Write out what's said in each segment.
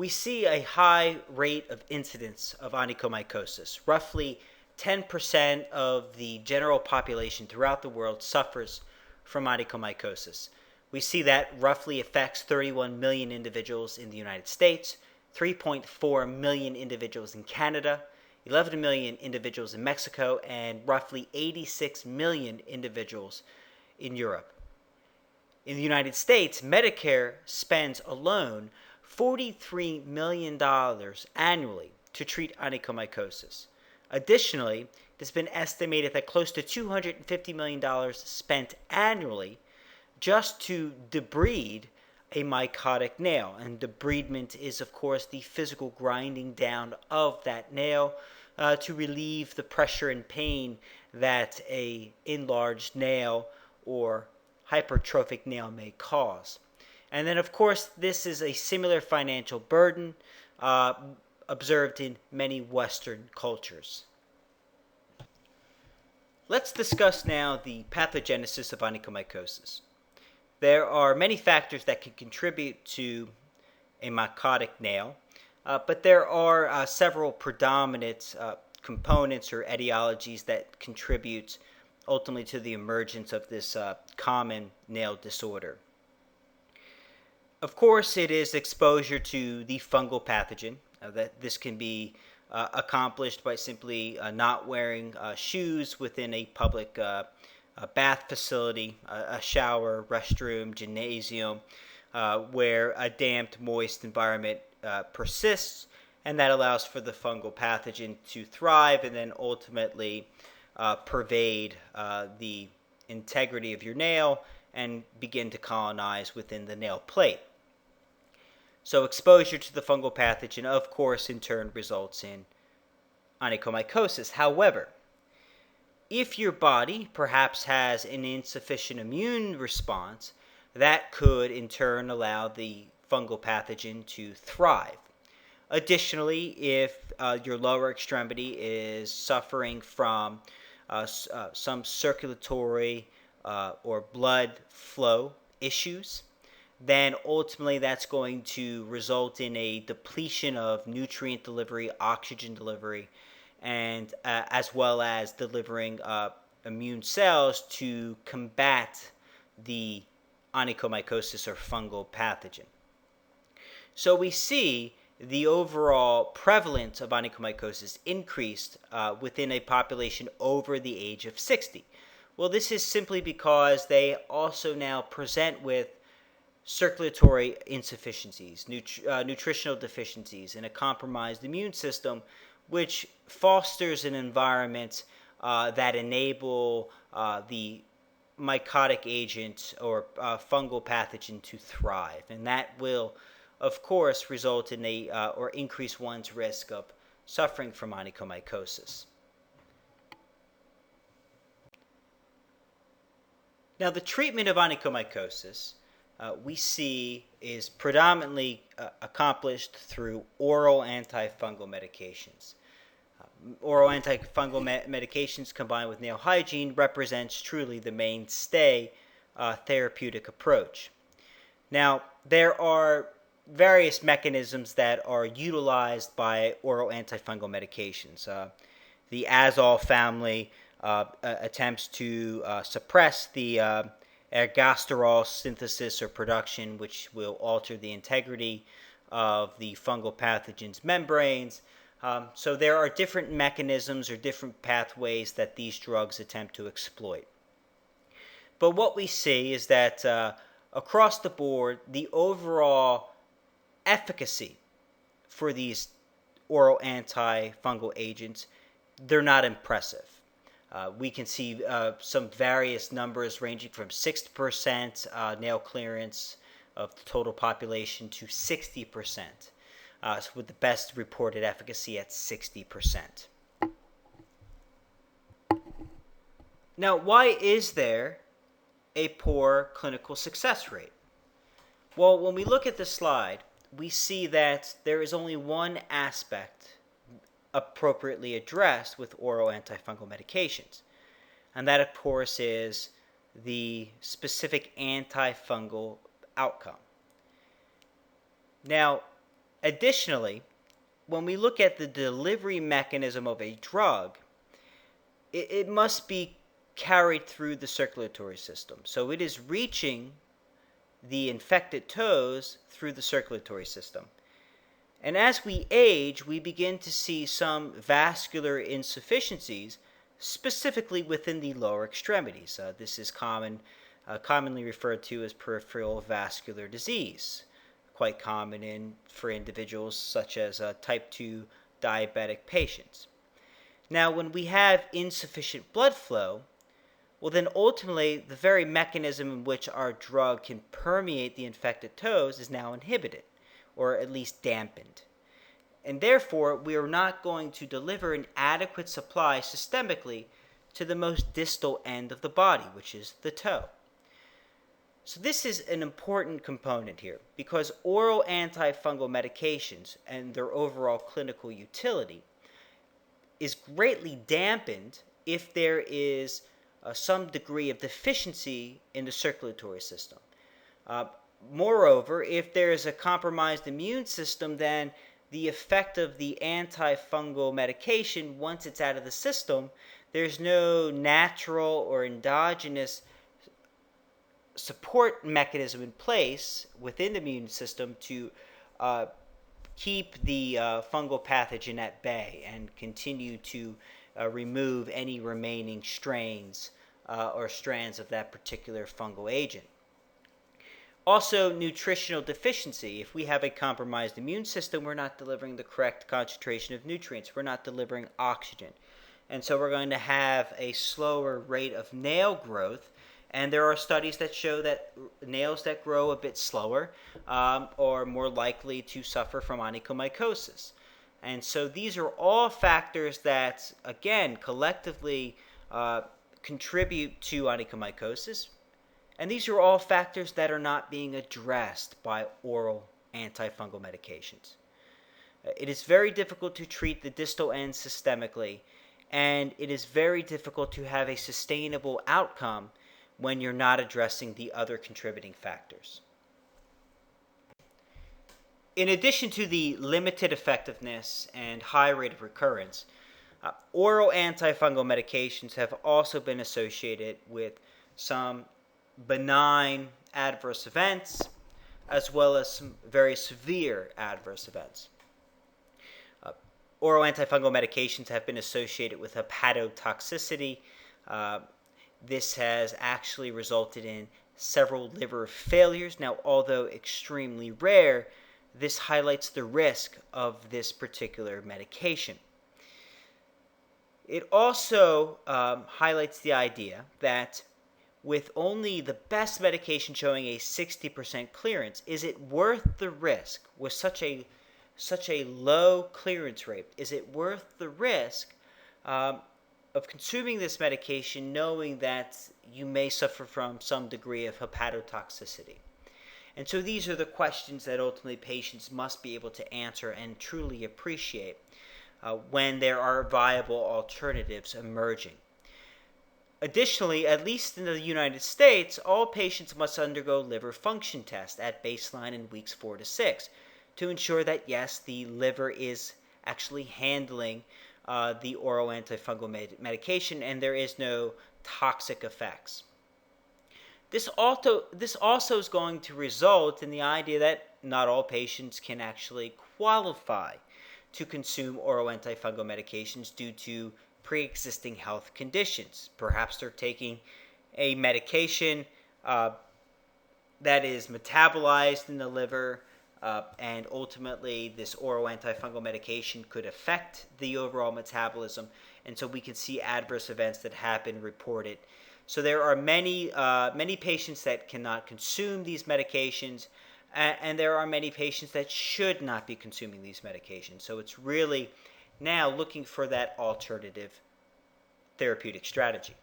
we see a high rate of incidence of onychomycosis. Roughly 10% of the general population throughout the world suffers from onychomycosis. We see that roughly affects 31 million individuals in the United States, 3.4 million individuals in Canada, 11 million individuals in Mexico, and roughly 86 million individuals in Europe. In the United States, Medicare spends alone $43 million annually to treat onychomycosis. Additionally, it has been estimated that close to $250 million spent annually just to debride a mycotic nail. And debridement is, of course, the physical grinding down of that nail to relieve the pressure and pain that a enlarged nail or hypertrophic nail may cause. And then, of course, this is a similar financial burden observed in many Western cultures. Let's discuss now the pathogenesis of onychomycosis. There are many factors that can contribute to a mycotic nail, but there are several predominant components or etiologies that contribute ultimately to the emergence of this common nail disorder. Of course, it is exposure to the fungal pathogen. That this can be accomplished by simply not wearing shoes within a public bath facility, a shower, restroom, gymnasium, where a damp, moist environment persists, and that allows for the fungal pathogen to thrive and then ultimately pervade the integrity of your nail and begin to colonize within the nail plate. So exposure to the fungal pathogen, of course, in turn results in onychomycosis. However, if your body perhaps has an insufficient immune response, that could in turn allow the fungal pathogen to thrive. Additionally, if your lower extremity is suffering from some circulatory or blood flow issues, then ultimately that's going to result in a depletion of nutrient delivery, oxygen delivery, and as well as delivering immune cells to combat the onychomycosis or fungal pathogen. So we see the overall prevalence of onychomycosis increased within a population over the age of 60. Well, this is simply because they also now present with circulatory insufficiencies, nutritional deficiencies, and a compromised immune system, which fosters an environment that enable the mycotic agent or fungal pathogen to thrive. And that will, of course, result in or increase one's risk of suffering from onychomycosis. Now, the treatment of onychomycosis we see is predominantly accomplished through oral antifungal medications. Oral antifungal medications combined with nail hygiene represents truly the mainstay therapeutic approach. Now, there are various mechanisms that are utilized by oral antifungal medications. The azole family attempts to suppress the ergosterol synthesis or production, which will alter the integrity of the fungal pathogen's membranes. So there are different mechanisms or different pathways that these drugs attempt to exploit. But what we see is that across the board, the overall efficacy for these oral antifungal agents, they're not impressive. We can see some various numbers ranging from 6% nail clearance of the total population to 60%, with the best reported efficacy at 60%. Now, why is there a poor clinical success rate? Well, when we look at the slide, we see that there is only one aspect appropriately addressed with oral antifungal medications, and that, of course, is the specific antifungal outcome. Now, Additionally, when we look at the delivery mechanism of a drug, it must be carried through the circulatory system. So it is reaching the infected toes through the circulatory system. And as we age, we begin to see some vascular insufficiencies, specifically within the lower extremities. This is commonly referred to as peripheral vascular disease, quite common for individuals such as type 2 diabetic patients. Now, when we have insufficient blood flow, well, then ultimately the very mechanism in which our drug can permeate the infected toes is now inhibited, or at least dampened. And therefore, we are not going to deliver an adequate supply systemically to the most distal end of the body, which is the toe. So this is an important component here, because oral antifungal medications and their overall clinical utility is greatly dampened if there is some degree of deficiency in the circulatory system. Moreover, if there is a compromised immune system, then the effect of the antifungal medication, once it's out of the system, there's no natural or endogenous support mechanism in place within the immune system to keep the fungal pathogen at bay and continue to remove any remaining strains or strands of that particular fungal agent. Also, nutritional deficiency. If we have a compromised immune system, we're not delivering the correct concentration of nutrients. We're not delivering oxygen. And so we're going to have a slower rate of nail growth. And there are studies that show that nails that grow a bit slower are more likely to suffer from onychomycosis. And so these are all factors that, again, collectively contribute to onychomycosis. And these are all factors that are not being addressed by oral antifungal medications. It is very difficult to treat the distal end systemically, and it is very difficult to have a sustainable outcome when you're not addressing the other contributing factors. In addition to the limited effectiveness and high rate of recurrence, oral antifungal medications have also been associated with some benign adverse events as well as some very severe adverse events. Oral antifungal medications have been associated with hepatotoxicity. This has actually resulted in several liver failures. Now, although extremely rare, this highlights the risk of this particular medication. It also highlights the idea that with only the best medication showing a 60% clearance, is it worth the risk with such a low clearance rate? Is it worth the risk of consuming this medication knowing that you may suffer from some degree of hepatotoxicity? And so these are the questions that ultimately patients must be able to answer and truly appreciate when there are viable alternatives emerging. Additionally, at least in the United States, all patients must undergo liver function tests at baseline in weeks 4 to 6 to ensure that, yes, the liver is actually handling the oral antifungal medication and there is no toxic effects. This also is going to result in the idea that not all patients can actually qualify to consume oral antifungal medications due to pre-existing health conditions. Perhaps they're taking a medication that is metabolized in the liver, and ultimately this oral antifungal medication could affect the overall metabolism, and so we can see adverse events that have been reported. So there are many patients that cannot consume these medications, and there are many patients that should not be consuming these medications. So it's really now looking for that alternative therapeutic strategy.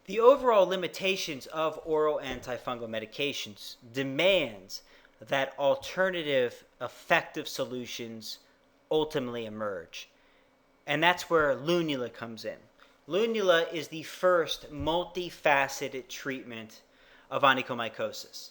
The overall limitations of oral antifungal medications demands that alternative effective solutions ultimately emerge. And that's where Lunula comes in. Lunula is the first multifaceted treatment of onychomycosis.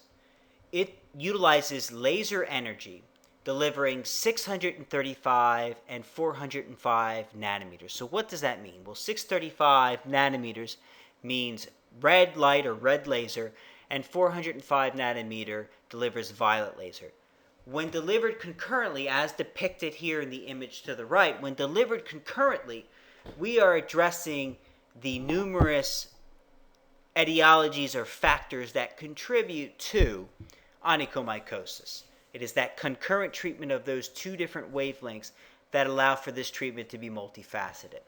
It utilizes laser energy delivering 635 and 405 nanometers. So what does that mean? Well, 635 nanometers means red light or red laser, and 405 nanometer delivers violet laser. When delivered concurrently, as depicted here in the image to the right, when delivered concurrently, we are addressing the numerous etiologies or factors that contribute to onychomycosis. It is that concurrent treatment of those two different wavelengths that allow for this treatment to be multifaceted.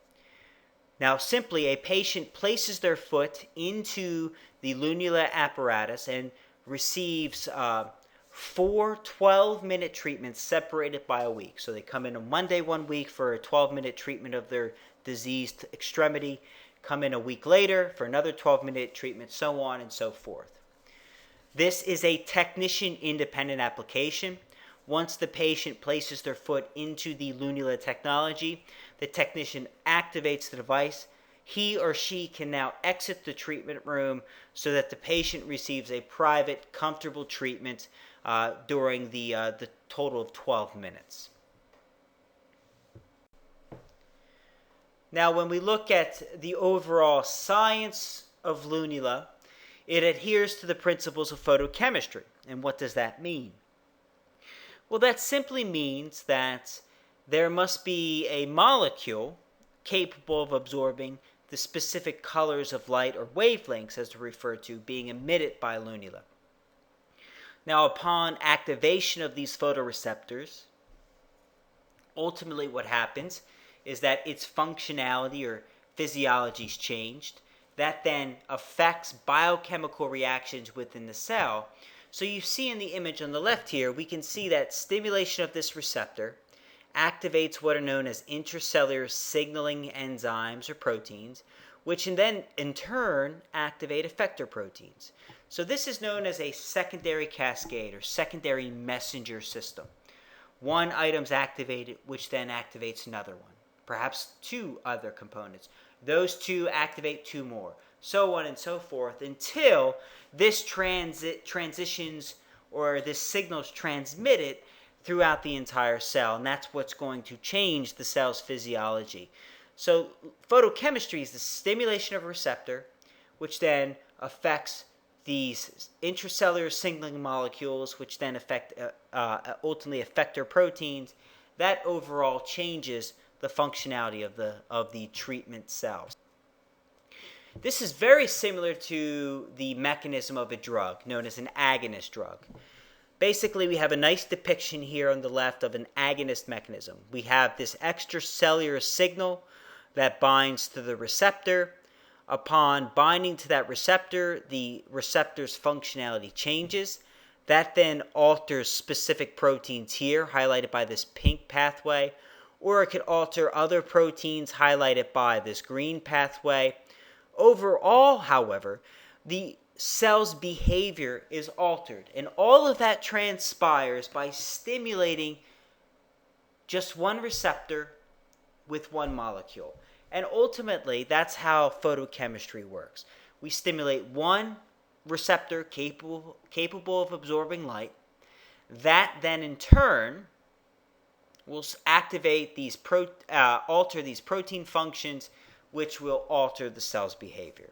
Now, simply, a patient places their foot into the Lunula apparatus and receives 4 12-minute treatments separated by a week. So they come in on Monday 1 week for a 12-minute treatment of their diseased extremity, come in a week later for another 12-minute treatment, so on and so forth. This is a technician-independent application. Once the patient places their foot into the Lunula technology, the technician activates the device. He or she can now exit the treatment room so that the patient receives a private, comfortable treatment during the total of 12 minutes. Now, when we look at the overall science of Lunula, it adheres to the principles of photochemistry. And what does that mean? Well, that simply means that there must be a molecule capable of absorbing the specific colors of light or wavelengths, as referred to, being emitted by Lunula. Now, upon activation of these photoreceptors, ultimately what happens is that its functionality or physiology is changed. That then affects biochemical reactions within the cell. So you see in the image on the left here, we can see that stimulation of this receptor activates what are known as intracellular signaling enzymes or proteins, which then in turn activate effector proteins. So this is known as a secondary cascade or secondary messenger system. One item's activated, which then activates another one, perhaps two other components. Those two activate two more, so on and so forth, until this transitions or this signal is transmitted throughout the entire cell, and that's what's going to change the cell's physiology. So photochemistry is the stimulation of a receptor, which then affects these intracellular signaling molecules, which then affect ultimately effector proteins. That overall changes the functionality of the treatment cells. This is very similar to the mechanism of a drug known as an agonist drug. Basically, we have a nice depiction here on the left of an agonist mechanism. We have this extracellular signal that binds to the receptor. Upon binding to that receptor, the receptor's functionality changes. That then alters specific proteins here, highlighted by this pink pathway, or it could alter other proteins highlighted by this green pathway. Overall, however, the cell's behavior is altered, and all of that transpires by stimulating just one receptor with one molecule. And ultimately, that's how photochemistry works. We stimulate one receptor capable of absorbing light. That then in turn will activate these alter these protein functions, which will alter the cell's behavior.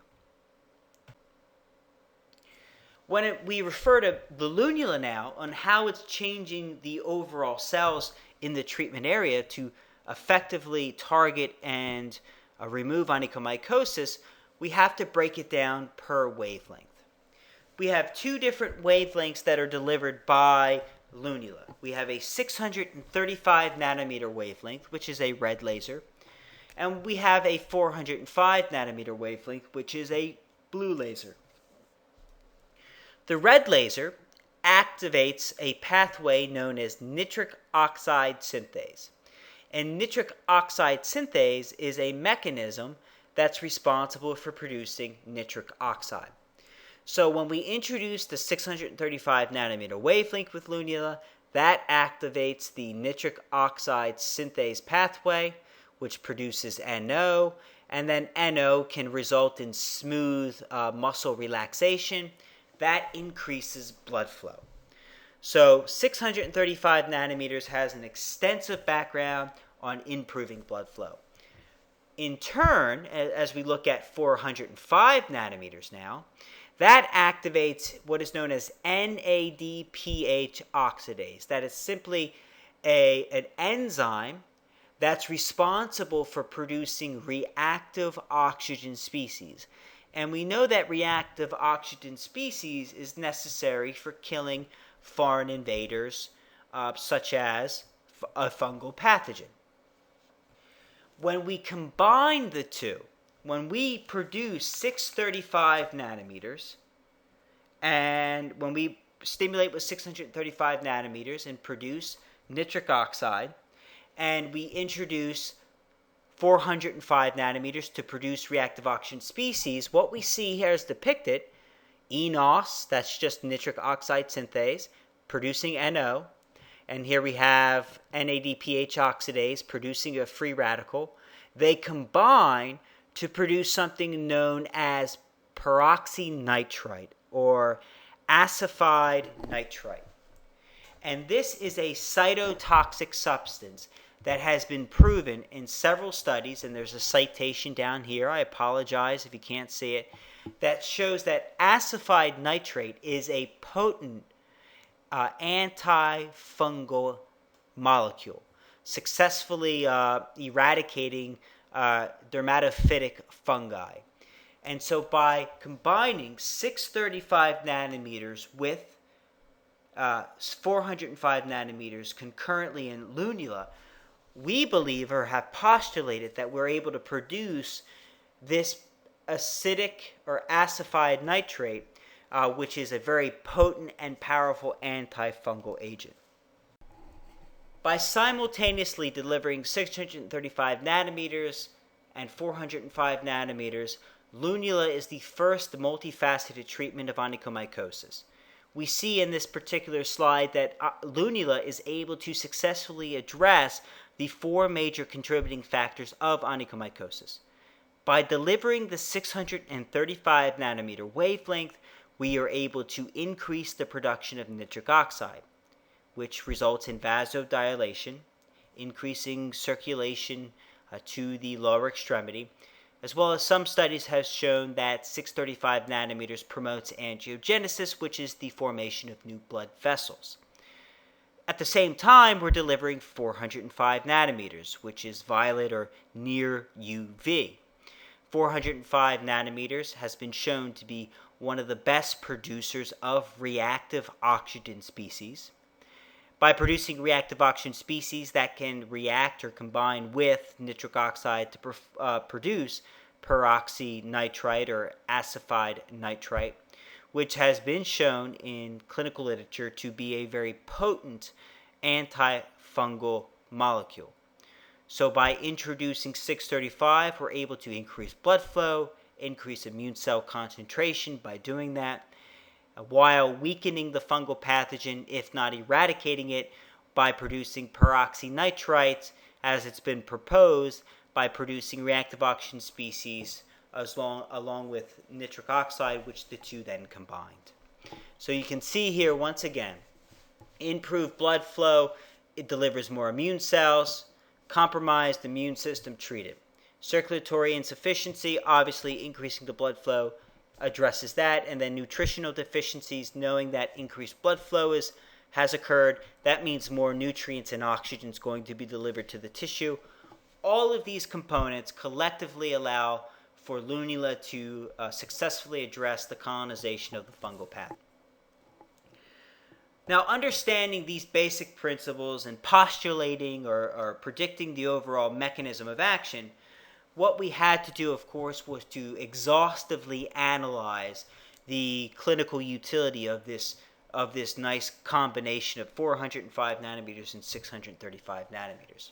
When we refer to the Lunula now on how it's changing the overall cells in the treatment area to effectively target and remove onychomycosis, we have to break it down per wavelength. We have two different wavelengths that are delivered by Lunula. We have a 635 nanometer wavelength, which is a red laser, and we have a 405 nanometer wavelength, which is a blue laser. The red laser activates a pathway known as nitric oxide synthase. And nitric oxide synthase is a mechanism that's responsible for producing nitric oxide. So when we introduce the 635 nanometer wavelength with Lunula, that activates the nitric oxide synthase pathway, which produces NO, and then NO can result in smooth muscle relaxation. That increases blood flow. So 635 nanometers has an extensive background on improving blood flow. In turn, as we look at 405 nanometers now, that activates what is known as NADPH oxidase. That is simply an enzyme that's responsible for producing reactive oxygen species. And we know that reactive oxygen species is necessary for killing foreign invaders, such as a fungal pathogen. When we combine the two, when we produce 635 nanometers, and when we stimulate with 635 nanometers and produce nitric oxide, and we introduce 405 nanometers to produce reactive oxygen species, what we see here is depicted: eNOS, that's just nitric oxide synthase, producing NO. And here we have NADPH oxidase producing a free radical. They combine to produce something known as peroxynitrite or acidified nitrite. And this is a cytotoxic substance that has been proven in several studies, and there's a citation down here, I apologize if you can't see it, that shows that acidified nitrate is a potent antifungal molecule, successfully eradicating dermatophytic fungi. And so by combining 635 nanometers with 405 nanometers concurrently in Lunula, we believe or have postulated that we're able to produce this acidic or acidified nitrate, which is a very potent and powerful antifungal agent. By simultaneously delivering 635 nanometers and 405 nanometers, Lunula is the first multifaceted treatment of onychomycosis. We see in this particular slide that Lunula is able to successfully address the four major contributing factors of onychomycosis. By delivering the 635 nanometer wavelength, we are able to increase the production of nitric oxide, which results in vasodilation, increasing circulation to the lower extremity, as well as some studies have shown that 635 nanometers promotes angiogenesis, which is the formation of new blood vessels. At the same time, we're delivering 405 nanometers, which is violet or near UV. 405 nanometers has been shown to be one of the best producers of reactive oxygen species. By producing reactive oxygen species that can react or combine with nitric oxide to produce peroxynitrite or acidified nitrite, which has been shown in clinical literature to be a very potent antifungal molecule. So by introducing 635, we're able to increase blood flow, increase immune cell concentration by doing that, while weakening the fungal pathogen, if not eradicating it, by producing peroxynitrite, as it's been proposed, by producing reactive oxygen species along with nitric oxide, which the two then combined. So you can see here once again, improved blood flow, it delivers more immune cells, compromised immune system treated. Circulatory insufficiency, obviously increasing the blood flow addresses that, and then nutritional deficiencies, knowing that increased blood flow has occurred, that means more nutrients and oxygen is going to be delivered to the tissue. All of these components collectively allow for Lunula to successfully address the colonization of the fungal pathogen. Now, understanding these basic principles and postulating or predicting the overall mechanism of action, what we had to do, of course, was to exhaustively analyze the clinical utility of this nice combination of 405 nanometers and 635 nanometers.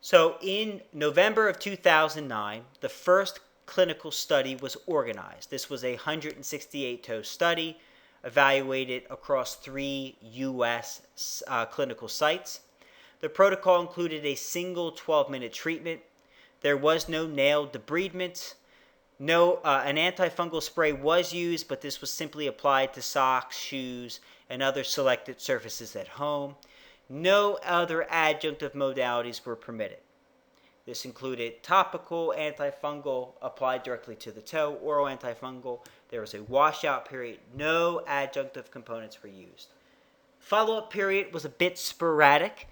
So in November of 2009, the first clinical study was organized. This was a 168-toe study evaluated across 3 U.S. Clinical sites. The protocol included a single 12-minute treatment. There was no nail debridement. An antifungal spray was used, but this was simply applied to socks, shoes, and other selected surfaces at home. No other adjunctive modalities were permitted. This included topical antifungal applied directly to the toe, oral antifungal. There was a washout period. No adjunctive components were used. Follow-up period was a bit sporadic,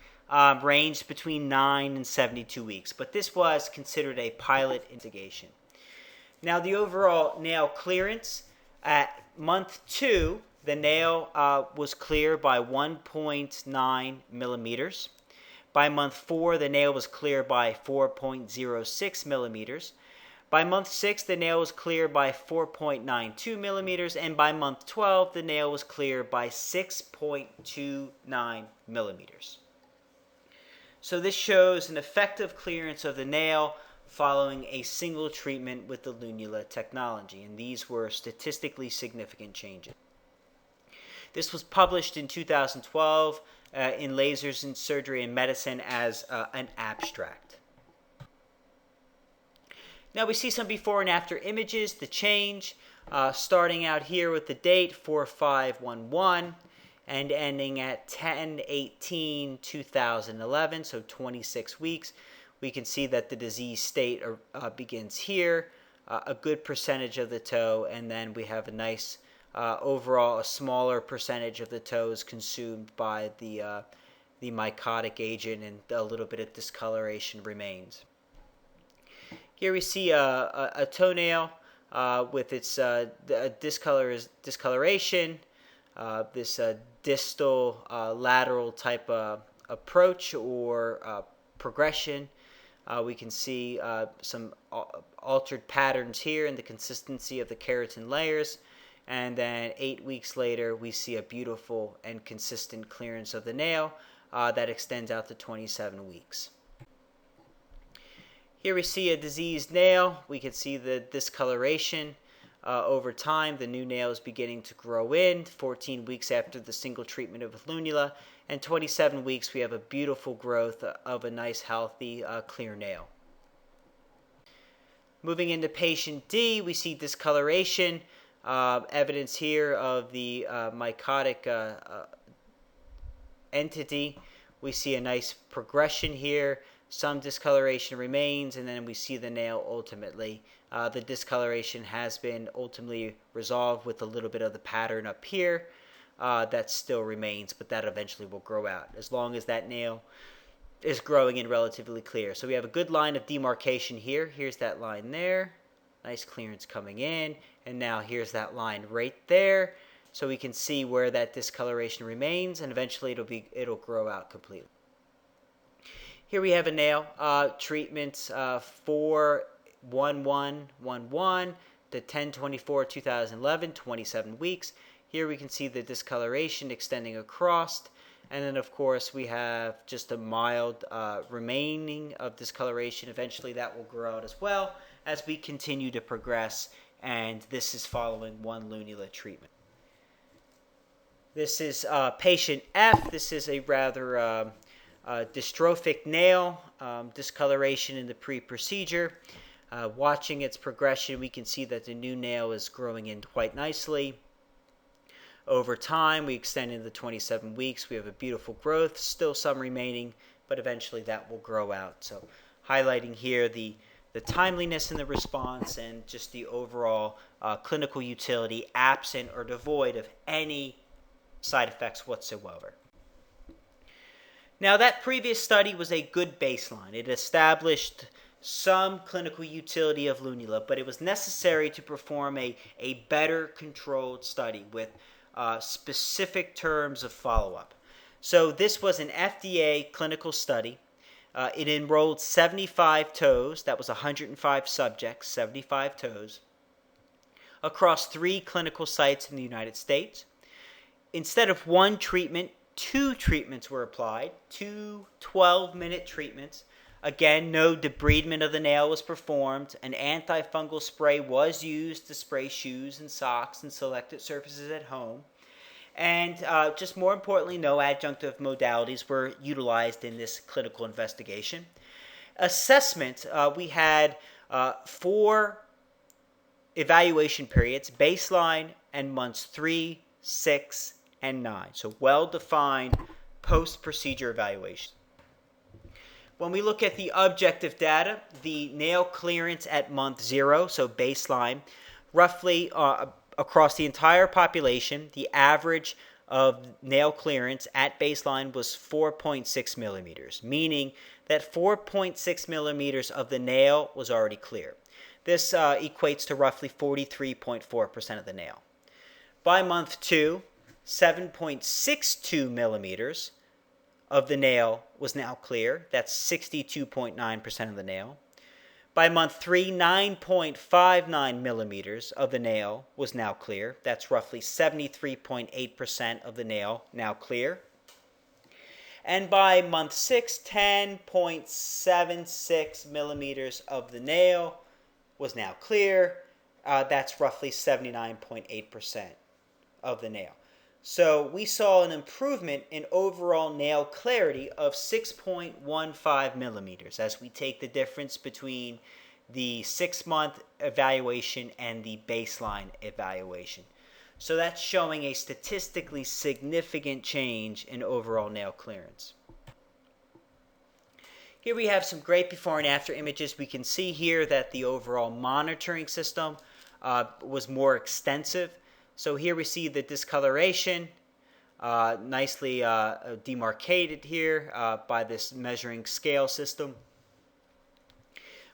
ranged between 9 and 72 weeks, but this was considered a pilot investigation. Now, the overall nail clearance at month 2, the nail was clear by 1.9 millimeters. By month 4, the nail was clear by 4.06 millimeters. By month 6, the nail was clear by 4.92 millimeters. And by month 12, the nail was clear by 6.29 millimeters. So this shows an effective clearance of the nail following a single treatment with the Lunula technology. And these were statistically significant changes. This was published in 2012 in Lasers in Surgery and Medicine as an abstract. Now we see some before and after images, the change, starting out here with the date 4511 and ending at 10/18/2011, so 26 weeks. We can see that the disease state begins here, a good percentage of the toe, and then we have a nice overall, a smaller percentage of the toe is consumed by the mycotic agent, and a little bit of discoloration remains. Here we see a toenail with its discoloration, this distal lateral type approach or progression. We can see some altered patterns here in the consistency of the keratin layers. And then 8 weeks later, we see a beautiful and consistent clearance of the nail that extends out to 27 weeks. Here we see a diseased nail. We can see the discoloration over time. The new nail is beginning to grow in 14 weeks after the single treatment with Lunula. And 27 weeks, we have a beautiful growth of a nice, healthy, clear nail. Moving into patient D, we see discoloration. Evidence here of the mycotic entity. We see a nice progression here. Some discoloration remains, and then we see the nail ultimately. The discoloration has been ultimately resolved with a little bit of the pattern up here that still remains, but that eventually will grow out as long as that nail is growing in relatively clear. So we have a good line of demarcation here. Here's that line there. Nice clearance coming in, and now here's that line right there, so we can see where that discoloration remains, and eventually it'll grow out completely. Here we have a nail treatment 4/11/11 to 10/24/2011, 27 weeks. Here we can see the discoloration extending across, and then of course we have just a mild remaining of discoloration. Eventually that will grow out as well as we continue to progress, and this is following one Lunula treatment. This is patient F. This is a rather dystrophic nail, discoloration in the pre-procedure. Watching its progression, we can see that the new nail is growing in quite nicely. Over time, we extend into the 27 weeks. We have a beautiful growth, still some remaining, but eventually that will grow out. So highlighting here the timeliness in the response and just the overall clinical utility, absent or devoid of any side effects whatsoever. Now, that previous study was a good baseline. It established some clinical utility of Lunula, but it was necessary to perform a better controlled study with specific terms of follow-up. So this was an FDA clinical study. It enrolled 75 toes. That was 105 subjects, 75 toes, across 3 clinical sites in the United States. Instead of one treatment, 2 treatments were applied, 2 12-minute treatments. Again, no debridement of the nail was performed. An antifungal spray was used to spray shoes and socks and selected surfaces at home. And just more importantly, no adjunctive modalities were utilized in this clinical investigation. Assessment, we had 4 evaluation periods, baseline and months 3, 6, and 9. So well-defined post-procedure evaluation. When we look at the objective data, the nail clearance at month 0, so baseline, roughly across the entire population, the average of nail clearance at baseline was 4.6 millimeters, meaning that 4.6 millimeters of the nail was already clear. This equates to roughly 43.4% of the nail. By month 2, 7.62 millimeters of the nail was now clear. That's 62.9% of the nail. By month 3, 9.59 millimeters of the nail was now clear. That's roughly 73.8% of the nail now clear. And by month 6, 10.76 millimeters of the nail was now clear. That's roughly 79.8% of the nail. So we saw an improvement in overall nail clarity of 6.15 millimeters as we take the difference between the 6-month evaluation and the baseline evaluation. So that's showing a statistically significant change in overall nail clearance. Here we have some great before and after images. We can see here that the overall monitoring system was more extensive. So here we see the discoloration nicely demarcated here by this measuring scale system.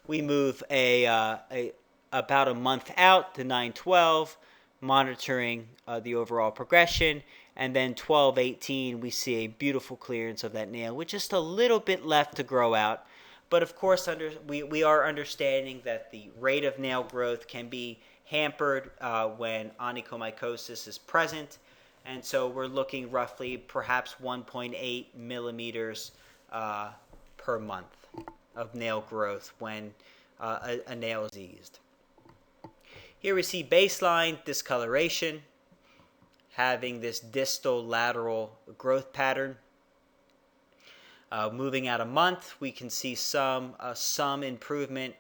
We move about a month out to 9/12, monitoring the overall progression, and then 12/18 we see a beautiful clearance of that nail with just a little bit left to grow out. But of course we are understanding that the rate of nail growth can be hampered when onychomycosis is present, and so we're looking roughly perhaps 1.8 millimeters per month of nail growth when a nail is diseased. Here we see baseline discoloration, having this distal lateral growth pattern. Moving out a month, we can see some improvement,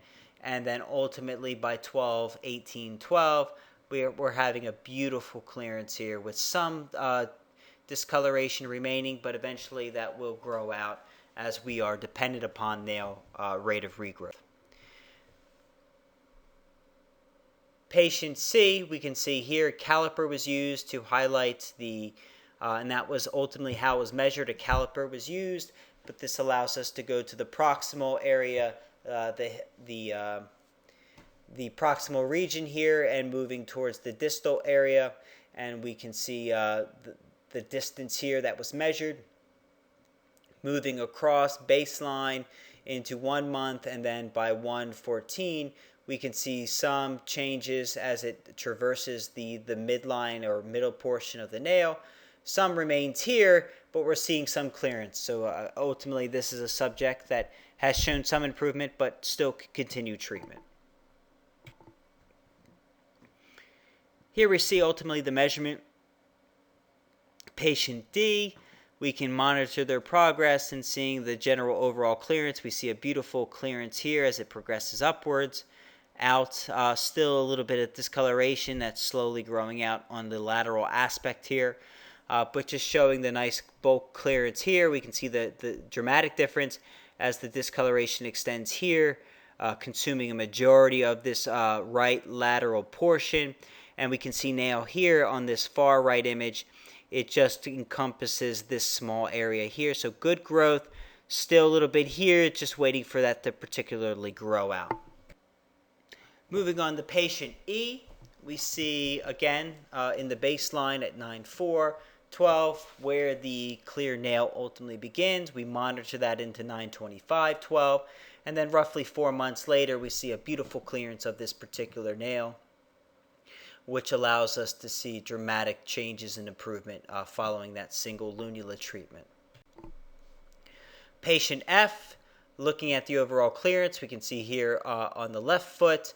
and then ultimately by 12/18/12, we're having a beautiful clearance here with some discoloration remaining, but eventually that will grow out as we are dependent upon nail rate of regrowth. Patient C, we can see here caliper was used to highlight and that was ultimately how it was measured. A caliper was used, but this allows us to go to the proximal area, the proximal region here, and moving towards the distal area, and we can see the distance here that was measured, moving across baseline into 1 month, and then by 1/14 we can see some changes as it traverses the midline or middle portion of the nail. Some remains here, but we're seeing some clearance. So ultimately this is a subject that has shown some improvement but still could continue treatment. Here we see ultimately the measurement. Patient D, we can monitor their progress and seeing the general overall clearance. We see a beautiful clearance here as it progresses upwards. Out, still a little bit of discoloration that's slowly growing out on the lateral aspect here, but just showing the nice bulk clearance here. We can see the dramatic difference as the discoloration extends here, consuming a majority of this right lateral portion. And we can see now here on this far right image, it just encompasses this small area here. So good growth, still a little bit here, just waiting for that to particularly grow out. Moving on to patient E, we see again in the baseline at 9/4/12 where the clear nail ultimately begins. We monitor that into 9/25/12, and then roughly 4 months later we see a beautiful clearance of this particular nail, which allows us to see dramatic changes and improvement following that single Lunula treatment. Patient F, looking at the overall clearance, we can see here on the left foot,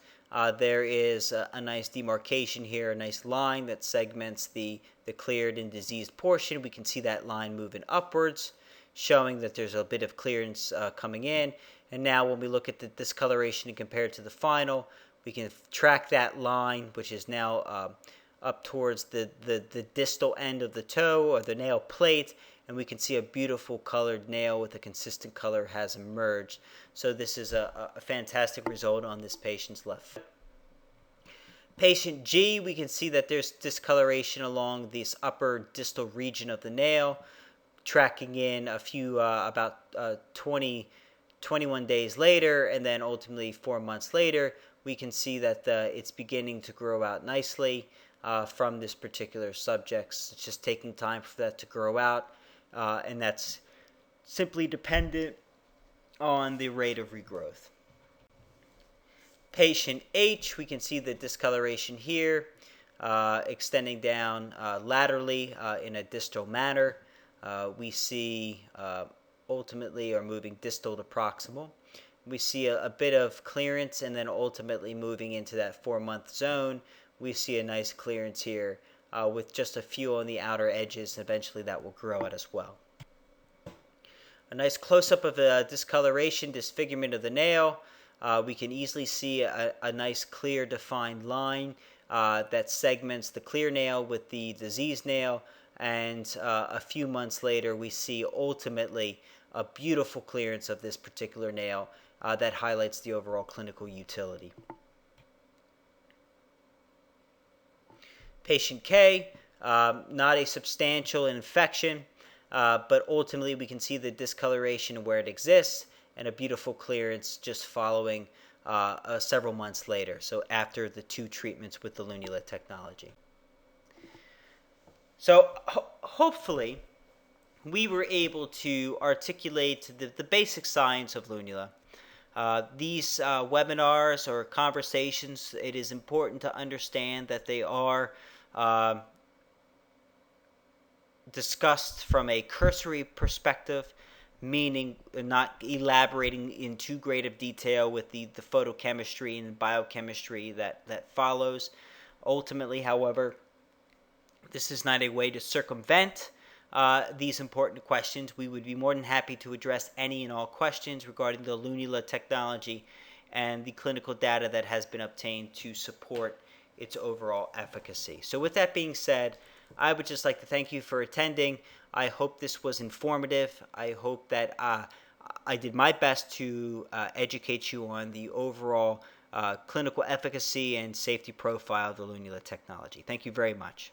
there is a nice demarcation here, a nice line that segments the cleared and diseased portion. We can see that line moving upwards, showing that there's a bit of clearance coming in. And now when we look at the discoloration and compare it to the final, We can track that line, which is now up towards the distal end of the toe or the nail plate, and we can see a beautiful colored nail with a consistent color has emerged. So this is a fantastic result on this patient's left foot. Patient G, we can see that there's discoloration along this upper distal region of the nail, tracking in a few, about 21 days later, and then ultimately 4 months later, we can see that it's beginning to grow out nicely from this particular subject. It's just taking time for that to grow out, and that's simply dependent on the rate of regrowth. Patient H, we can see the discoloration here, extending down laterally in a distal manner. We see ultimately are moving distal to proximal. We see a bit of clearance, and then ultimately moving into that 4-month zone. We see a nice clearance here with just a few on the outer edges. Eventually that will grow out as well. A nice close-up of the discoloration, disfigurement of the nail. We can easily see a nice clear defined line that segments the clear nail with the diseased nail, and a few months later we see ultimately a beautiful clearance of this particular nail that highlights the overall clinical utility. Patient K, not a substantial infection, but ultimately we can see the discoloration where it exists, and a beautiful clearance just following several months later, so after the 2 treatments with the Lunula technology. So hopefully we were able to articulate the basic science of Lunula. These webinars or conversations, it is important to understand that they are discussed from a cursory perspective, meaning not elaborating in too great of detail with the photochemistry and biochemistry that follows. Ultimately, however, this is not a way to circumvent these important questions. We would be more than happy to address any and all questions regarding the Lunula technology and the clinical data that has been obtained to support its overall efficacy. So with that being said, I would just like to thank you for attending. I hope this was informative. I hope that I did my best to educate you on the overall clinical efficacy and safety profile of the Lunula technology. Thank you very much.